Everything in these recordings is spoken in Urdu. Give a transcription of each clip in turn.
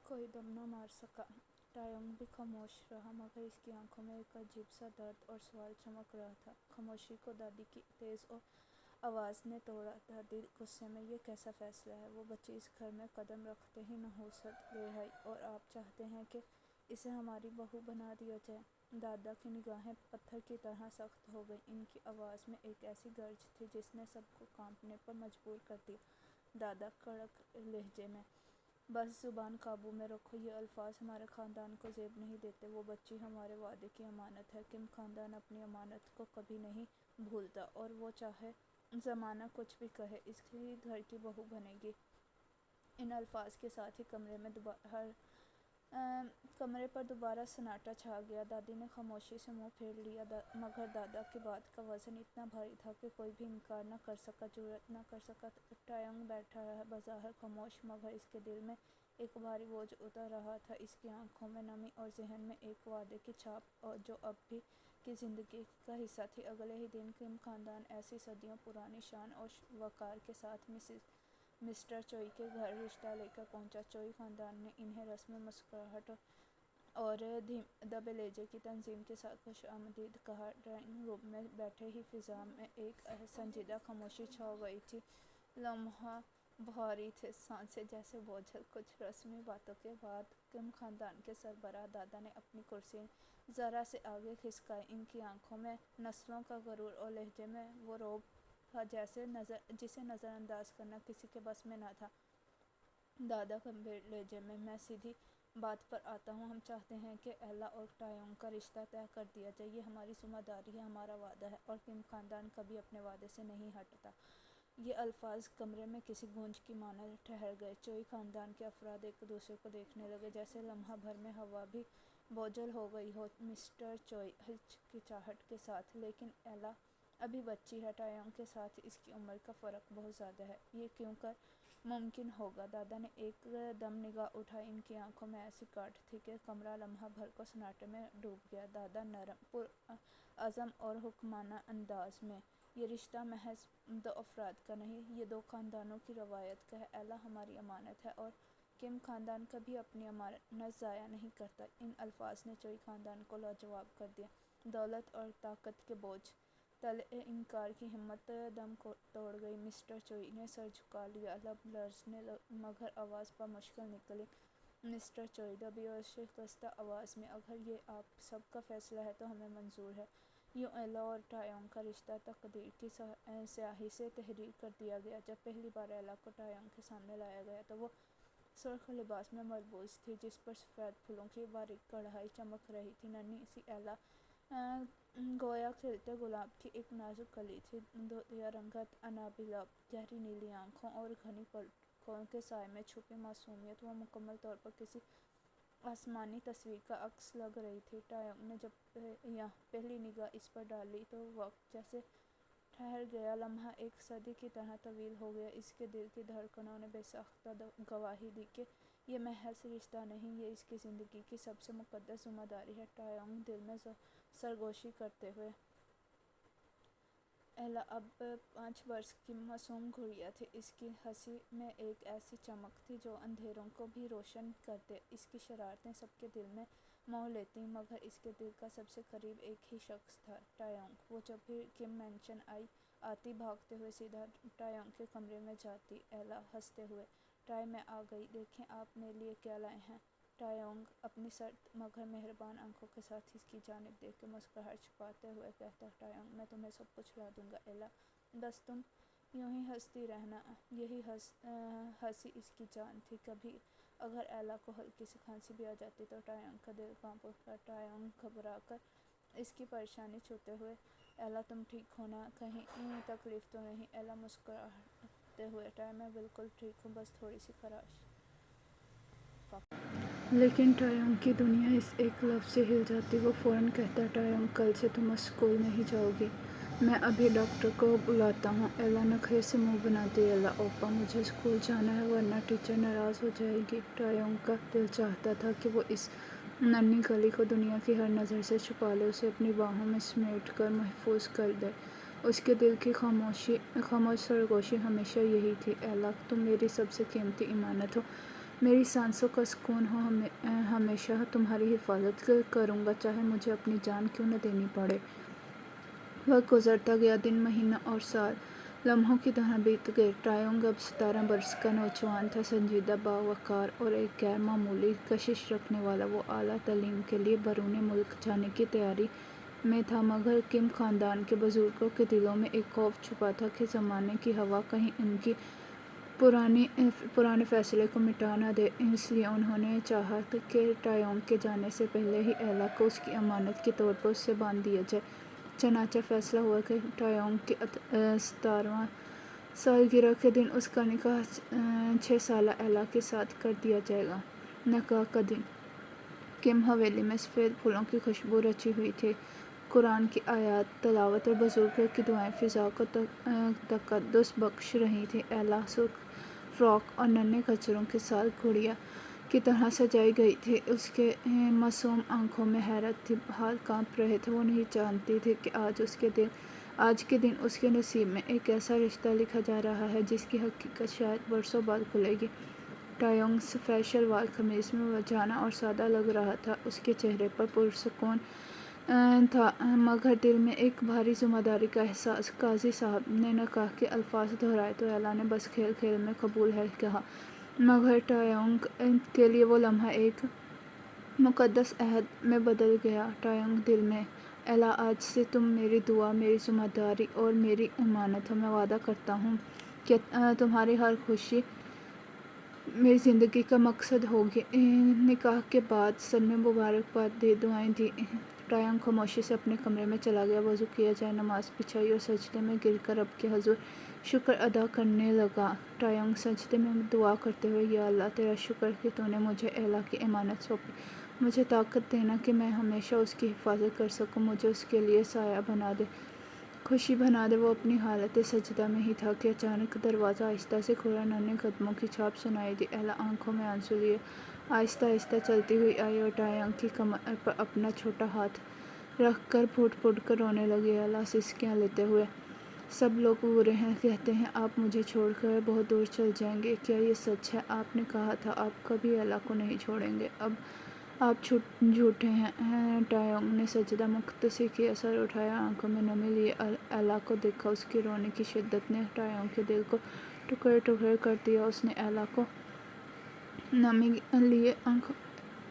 کوئی دم نہ مار سکا۔ ٹایونگ بھی خاموش رہا، مگر اس کی آنکھوں میں ایک عجیب سا درد اور سوال چمک رہا تھا۔ خاموشی کو دادی کی تیز آواز نے توڑا۔ دادی غصے میں، یہ کیسا فیصلہ ہے؟ وہ بچی اس گھر میں قدم رکھتے ہی نحوست لے آئی اور آپ چاہتے ہیں کہ اسے ہماری بہو بنا دیا جائے؟ دادا کی نگاہیں پتھر کی طرح سخت ہو گئیں۔ ان کی آواز میں ایک ایسی گرج تھی جس نے سب کو کانپنے پر مجبور کر دیا۔ دادا کڑک لہجے میں، بس زبان قابو میں رکھو، یہ الفاظ ہمارے خاندان کو زیب نہیں دیتے۔ وہ بچی ہمارے وعدے کی امانت ہے۔ کم خاندان اپنی امانت کو کبھی نہیں بھولتا، اور وہ چاہے زمانہ کچھ بھی کہے، اس ہی گھر کی بہو بنے گی۔ ان الفاظ کے ساتھ ہی کمرے پر دوبارہ سناٹا چھا گیا۔ دادی نے خاموشی سے منہ پھیر لیا، مگر دادا کی بات کا وزن اتنا بھاری تھا کہ کوئی بھی انکار نہ کر سکا، جرأت نہ کر سکا۔ ٹایونگ بیٹھا رہا، بظاہر خاموش، مگر اس کے دل میں ایک بھاری بوجھ اتر رہا تھا۔ اس کی آنکھوں میں نمی اور ذہن میں ایک وعدے کی چھاپ جو اب بھی کی زندگی کا حصہ تھی۔ اگلے ہی دن کم خاندان ایسی صدیوں پرانی شان اور وقار کے ساتھ مسٹر چوئی کے گھر رشتہ لے کر پہنچا۔ چوئی خاندان نے انہیں رسم مسکراہٹ اور دبے لہجے کی تنظیم کے ساتھ خوش آمدید کہا۔ ڈرائنگ روم میں بیٹھے ہی فضا میں ایک سنجیدہ خاموشی چھا گئی تھی۔ لمحہ بھاری تھے، سانسیں جیسے بوجھل۔ کچھ رسمی باتوں کے بعد کم خاندان کے سربراہ دادا نے اپنی کرسی ذرا سے آگے کھسکائی۔ ان کی آنکھوں میں نسلوں کا غرور اور لہجے میں وہ رعب تھا جسے نظر انداز کرنا کسی کے بس میں نہ تھا۔ دادا گمبھیر لہجے میں سیدھی بات پر آتا ہوں، ہم چاہتے ہیں کہ ایلا اور ٹایونگ کا رشتہ طے کر دیا جائے۔ یہ ہماری ذمہ داری ہے، ہمارا وعدہ ہے، اور کم خاندان کبھی اپنے وعدے سے نہیں ہٹتا۔ یہ الفاظ کمرے میں کسی گونج کی مانند ٹھہر گئے۔ چوئی خاندان کے افراد ایک دوسرے کو دیکھنے لگے، جیسے لمحہ بھر میں ہوا بھی بوجھل ہو گئی ہو۔ مسٹر چوئی ہچکچاہٹ کے ساتھ، لیکن ایلا ابھی بچی ہے، ٹایونگ کے ساتھ اس کی عمر کا فرق بہت زیادہ ہے، یہ کیوں کر ممکن ہوگا؟ دادا نے ایک دم نگاہ اٹھائی۔ ان کی آنکھوں میں ایسی کاٹ تھی کہ کمرہ لمحہ بھر کو سناٹے میں ڈوب گیا۔ دادا نرم، پرعزم اور حکمانہ انداز میں، یہ رشتہ محض دو افراد کا نہیں، یہ دو خاندانوں کی روایت کا ہے۔ ایلا ہماری امانت ہے، اور کم خاندان کبھی اپنی امانت ضائع نہیں کرتا۔ ان الفاظ نے چوئی خاندان کو لاجواب کر دیا۔ دولت اور طاقت کے بوجھ تلے انکار کی ہمت دم توڑ گئی۔ مسٹر چوئی نے سر جھکا لیا، لب لرزنے مگر آواز بمشکل نکلی۔ مسٹر چوئی دبی اور شکستہ آواز میں، اگر یہ آپ سب کا فیصلہ ہے تو ہمیں منظور ہے۔ یوں ایلا اور ٹایونگ کا رشتہ تقدیر کی سیاہی سے تحریر کر دیا گیا۔ جب پہلی بار ایلا کو ٹایونگ کے سامنے لایا گیا تو وہ سرخ لباس میں ملبوس تھی، جس پر سفید پھولوں کی باریک کڑھائی چمک رہی تھی۔ ننھی سی ایلا گویا کھلتے گلاب کی ایک نازک کلی تھی۔ دھوتیا رنگت، عنابی لب، گہری نیلی آنکھوں اور گھنی پلکوں کے سائے میں چھپی معصومیت، وہ مکمل طور پر کسی آسمانی تصویر کا عکس لگ رہی تھی۔ ٹایونگ نے جب پہلی نگاہ اس پر ڈالی تو وقت جیسے ٹھہر گیا، لمحہ ایک صدی کی طرح طویل ہو گیا۔ اس کے دل کی دھڑکنوں نے بے ساختہ گواہی دی کہ یہ محض رشتہ نہیں، یہ اس کی زندگی کی سب سے مقدس ذمہ داری ہے۔ ٹایونگ دل میں سرگوشی کرتے ہوئے، ایلا اب 5 برس کی معصوم گڑیا تھی۔ اس کی ہنسی میں ایک ایسی چمک تھی جو اندھیروں کو بھی روشن کر دے۔ اس کی شرارتیں سب کے دل میں موہ لیتیں، مگر اس کے دل کا سب سے قریب ایک ہی شخص تھا، ٹایونگ۔ وہ جب بھی کم مینشن آتی، بھاگتے ہوئے سیدھا ٹایونگ کے کمرے میں جاتی۔ ایلا ہنستے ہوئے، ٹائی میں آ گئی، دیکھیں آپ میرے لیے کیا لائے ہیں۔ ٹایونگ اپنی سرد مگر مہربان آنکھوں کے ساتھ اس کی جانب دیکھ کے مسکراہٹ چھپاتے ہوئے کہتا، ٹایونگ میں تمہیں سب کچھ لا دوں گا ایلا، بس تم یوں ہی ہنستی رہنا۔ یہی ہنسی اس کی جان تھی۔ کبھی اگر ایلا کو ہلکی سی کھانسی بھی آ جاتی تو ٹایونگ کا دل کانپ اٹھتا۔ ٹایونگ گھبرا کر اس کی پریشانی چھوتے ہوئے، ایلا تم ٹھیک ہو نا؟ کہیں تکلیف تو نہیں؟ ایلا مسکراتے ہوئے، ٹائی میں بالکل ٹھیک ہوں، بس تھوڑی سی خراش۔ لیکن ٹایونگ کی دنیا اس ایک لفظ سے ہل جاتی۔ وہ فوراً کہتا، ٹایونگ کل سے تم اسکول نہیں جاؤ گی، میں ابھی ڈاکٹر کو بلاتا ہوں۔ ایلا نخرے سے منہ بناتی، ایلا اوپا مجھے اسکول جانا ہے ورنہ ٹیچر ناراض ہو جائے گی۔ ٹایونگ کا دل چاہتا تھا کہ وہ اس ننھی کلی کو دنیا کی ہر نظر سے چھپا لے، اسے اپنی باہوں میں سمیٹ کر محفوظ کر دے۔ اس کے دل کی خاموش سرگوشی ہمیشہ یہی تھی، ایلا تم میری سب سے قیمتی امانت ہو، میری سانسوں کا سکون ہو، ہمیشہ تمہاری حفاظت کروں گا، چاہے مجھے اپنی جان کیوں نہ دینی پڑے۔ وقت گزرتا گیا، دن، مہینہ اور سال لمحوں کی طرح بیت گئے۔ ٹایونگ اب 17 برس کا نوجوان تھا، سنجیدہ، باوقار اور ایک غیر معمولی کشش رکھنے والا۔ وہ اعلیٰ تعلیم کے لیے بیرون ملک جانے کی تیاری میں تھا، مگر کم خاندان کے بزرگوں کے دلوں میں ایک خوف چھپا تھا کہ زمانے کی ہوا کہیں ان کی پرانے فیصلے کو مٹا نہ دے۔ اس لیے انہوں نے چاہا کہ ٹایونگ کے جانے سے پہلے ہی ایلا کو اس کی امانت کے طور پر اس سے باندھ دیا جائے۔ چنانچہ فیصلہ ہوا کہ ٹایونگ کی 17واں سالگرہ کے دن اس کا نکاح 6 سالہ ایلا کے ساتھ کر دیا جائے گا۔ نکاح کا دن کم حویلی میں سفید پھولوں کی خوشبو رچی ہوئی تھی، قرآن کی آیات تلاوت اور بزرگوں کی دعائیں فضا کو تقدس بخش رہی تھیں۔ ایلا سرخ فراک اور ننھے کچروں کے ساتھ گڑیا کی طرح سجائی گئی تھی، اس کے معصوم آنکھوں میں حیرت تھی، ہاتھ کانپ رہے تھے۔ وہ نہیں جانتی تھی کہ آج کے دن اس کے نصیب میں ایک ایسا رشتہ لکھا جا رہا ہے جس کی حقیقت شاید برسوں بعد کھلے گی۔ ٹایونگ سفید شلوار قمیض میں جانا اور سادہ لگ رہا تھا، اس کے چہرے پر پرسکون تھا، مگر دل میں ایک بھاری ذمہ داری کا احساس۔ قاضی صاحب نے نکاح کے الفاظ دہرائے تو ایلا نے بس کھیل کھیل میں قبول ہے کہا، مگر ٹایونگ کے لیے وہ لمحہ ایک مقدس عہد میں بدل گیا۔ ٹایونگ دل میں، ایلا، آج سے تم میری دعا، میری ذمہ داری اور میری امانت ہو۔ میں وعدہ کرتا ہوں کہ تمہاری ہر خوشی میری زندگی کا مقصد ہوگی۔ نکاح کے بعد سب نے مبارکباد دی، دعائیں دیں۔ ٹایونگ خاموشی سے اپنے کمرے میں چلا گیا، وضو کیا، جائے نماز بچھائی اور سجدے میں گر کر رب کے حضور شکر ادا کرنے لگا۔ ٹایونگ سجدے میں دعا کرتے ہوئے، یا اللہ، تیرا شکر کہ تو نے مجھے ایلا کی امانت سونپی، مجھے طاقت دینا کہ میں ہمیشہ اس کی حفاظت کر سکوں، مجھے اس کے لیے سایہ بنا دے، خوشی بنا دے۔ وہ اپنی حالت سجدہ میں ہی تھا کہ اچانک دروازہ آہستہ سے کھلا، ننھے قدموں کی چھاپ سنائی دی۔ ایلا آنکھوں میں آنسو لیے آہستہ آہستہ چلتی ہوئی آئی اور ٹایونگ کی کمر پر اپنا چھوٹا ہاتھ رکھ کر پھوٹ پھوٹ کر رونے لگی۔ ایلا سسکیاں لیتے ہوئے، سب لوگ برے ہیں، کہتے ہیں آپ مجھے چھوڑ کر بہت دور چل جائیں گے، کیا یہ سچ ہے؟ آپ نے کہا تھا آپ کبھی ایلا کو نہیں چھوڑیں گے، اب آپ جھوٹے ہیں۔ ٹایونگ نے سجدہ مختصر کیا، سر اٹھایا، آنکھوں میں نمی لیے ایلا کو دیکھا۔ اس کی رونے کی شدت نے ٹایونگ کے دل کو ٹکڑے ٹکڑے کر دیا۔ اس نے ایلا کو نمی لیے آنکھوں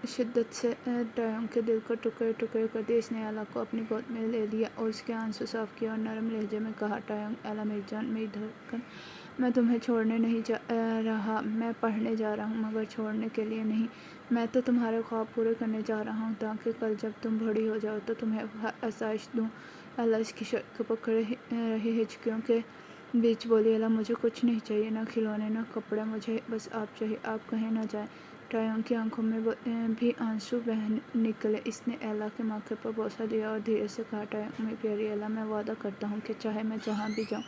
شدت سے ٹایونگ کے دل کو ٹکڑے ٹکڑے کر دیا۔ اس نے ایلا کو اپنی گود میں لے لیا اور اس کے آنسو صاف کیے اور نرم لہجے میں کہا، ٹایونگ، ایلا میری جان، میری دھڑکن، میں تمہیں چھوڑنے نہیں جا رہا، میں پڑھنے جا رہا ہوں، مگر چھوڑنے کے لیے نہیں، میں تو تمہارے خواب پورے کرنے جا رہا ہوں تاکہ کل جب تم بڑی ہو جاؤ تو تمہیں آسائش دوں۔ ایلا اس کی شرط کو پکڑے رہی، ہچکیوں کے بیچ بولی، ایلا مجھے کچھ نہیں چاہیے، نہ کھلونے نہ کپڑے، مجھے بس آپ چاہیے، آپ کہیں نہ جائیں۔ ٹایونگ کی آنکھوں میں بھی آنسو بہہ نکلے۔ اس نے ایلا کے ماتھے پر بوسہ دیا اور دھیرے سے کہا، ٹایونگ میری پیاری ایلا، میں وعدہ کرتا ہوں کہ چاہے میں جہاں بھی جاؤں،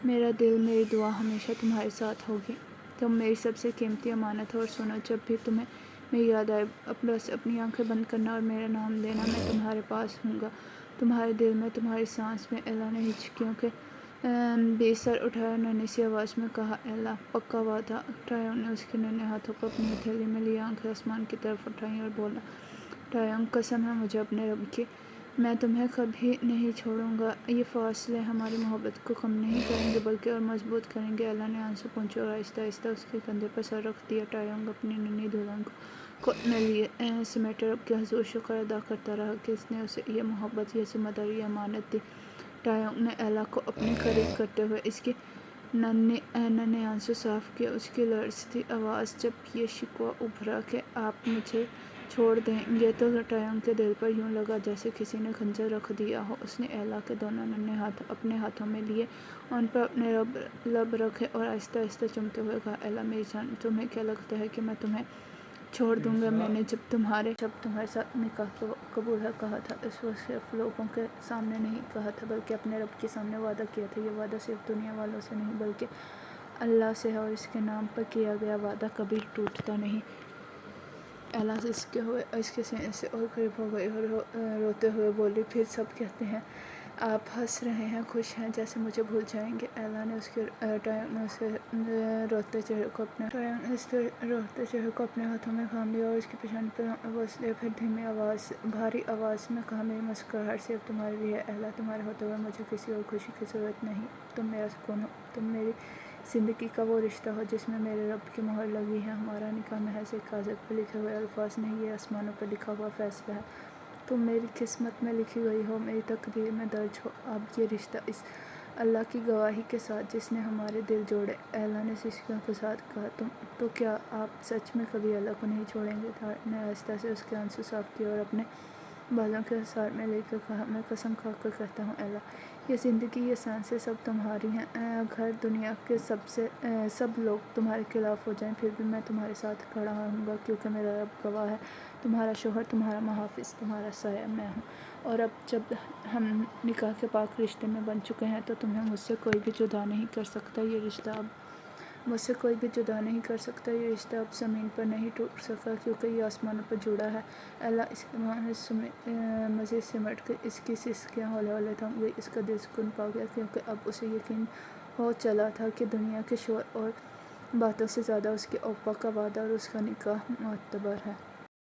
میرا دل، میری دعا ہمیشہ تمہارے ساتھ ہوگی، تم میری سب سے قیمتی امانت ہو۔ اور سنو، جب بھی تمہیں میری یاد آئے، بس اپنی آنکھیں بند کرنا اور میرا نام لینا، میں تمہارے پاس ہوں گا، تمہارے دل میں، تمہاری سانس میں۔ ایلا نے ہچکیوں کے بیچ سر اٹھایا، نرمی سی آواز میں کہا، ایلا، پکا وعدہ؟ ٹایونگ نے اس کے ننھے ہاتھوں کو اپنی ہتھیلی میں لیا، آنکھیں آسمان کی طرف اٹھائیں اور بولا، ٹایونگ، قسم ہے مجھے اپنے رب کی، میں تمہیں کبھی نہیں چھوڑوں گا، یہ فاصلے ہماری محبت کو کم نہیں کریں گے بلکہ اور مضبوط کریں گے۔ ایلا نے آنسو پونچھے اور آہستہ آہستہ اس کے کندھے پر سر رکھ دیا۔ ٹایونگ اپنی ننھی دلہن کو اپنے لیے سمیٹے، رب کے حضور شکر ادا کرتا رہا کہ اس نے اسے یہ محبت، یہ ذمہ داری، یہ امانت دی۔ ٹایونگ نے ایلا کو اپنے قریب کرتے ہوئے اس کے ننھے آنسو صاف کیے۔ اس کی لرزتی آواز جب یہ شکوہ ابھرا کہ آپ مجھے چھوڑ دیں گے تو ٹایونگ کے دل پر یوں لگا جیسے کسی نے خنجر رکھ دیا ہو۔ اس نے ایلا کے دونوں ننھے ہاتھ اپنے ہاتھوں میں لیے، ان پر اپنے لب رکھے اور آہستہ آہستہ چومتے ہوئے کہا، ایلا میری جان، تمہیں کیا لگتا ہے کہ میں تمہیں چھوڑ دوں گا؟ میں نے جب تمہارے ساتھ نکاح قبول کہا تھا، اس وقت صرف لوگوں کے سامنے نہیں کہا تھا بلکہ اپنے رب کے سامنے وعدہ کیا تھا۔ یہ وعدہ صرف دنیا والوں سے نہیں بلکہ اللہ سے ہے، اور اس کے نام پر کیا گیا وعدہ کبھی ٹوٹتا نہیں۔ ایلا سسکتے ہوئے اس کے سینے سے اور قریب ہو گئی اور روتے ہوئے بولی، پھر سب کہتے ہیں آپ ہنس رہے ہیں، خوش ہیں، جیسے مجھے بھول جائیں گے۔ ایلا نے اس کے روتے چہرے کو اپنے ہاتھوں میں تھام لیا اور اس کی پیشانی پر بوس لیا، پھر دھیمی بھاری آواز میں کہا، میری مسکراہٹ صرف تمہارے لیے ہے ایلا، تمہارے ہوتے ہوئے مجھے کسی اور خوشی کی ضرورت نہیں۔ تم میرا سکون ہو، تم میری زندگی کا وہ رشتہ ہو جس میں میرے رب کی مہر لگی ہے۔ ہمارا نکاح محض ایک کاغذ پر لکھے ہوئے الفاظ نہیں، یہ آسمانوں پر لکھا ہوا فیصلہ ہے۔ تم میری قسمت میں لکھی گئی ہو، میری تقدیر میں درج ہو۔ اب یہ رشتہ اس اللہ کی گواہی کے ساتھ جس نے ہمارے دل جوڑے، ایلا نے سسکیوں کے ساتھ کہا، تو کیا آپ سچ میں کبھی اللہ کو نہیں چھوڑیں گے؟ طارق نے آہستہ سے اس کے آنسو صاف کیے اور اپنے بالوں کے حصار میں لے کر کہا، میں قسم کھا کر کہتا ہوں ایلا، یہ زندگی، یہ سانسیں سب تمہاری ہیں۔ اگر دنیا کے سب لوگ تمہارے خلاف ہو جائیں، پھر بھی میں تمہارے ساتھ کھڑا رہوں گا، کیونکہ میرا رب گواہ ہے، تمہارا شوہر، تمہارا محافظ، تمہارا سایہ میں ہوں۔ اور اب جب ہم نکاح کے پاک رشتے میں بندھ چکے ہیں تو تمہیں مجھ سے کوئی بھی جدا نہیں کر سکتا۔ یہ رشتہ اب زمین پر نہیں ٹوٹ سکتا، کیونکہ یہ آسمانوں پر جڑا ہے۔ ایلا اس کے مزید سمٹ کر اس کی سسکیاں ہولے ہولے تھم گئی۔ اس کا دل سکون پا گیا، کیونکہ اب اسے یقین ہو چلا تھا کہ دنیا کے شور اور باتوں سے زیادہ اس کے اوپا کا وعدہ اور اس کا نکاح معتبر ہے۔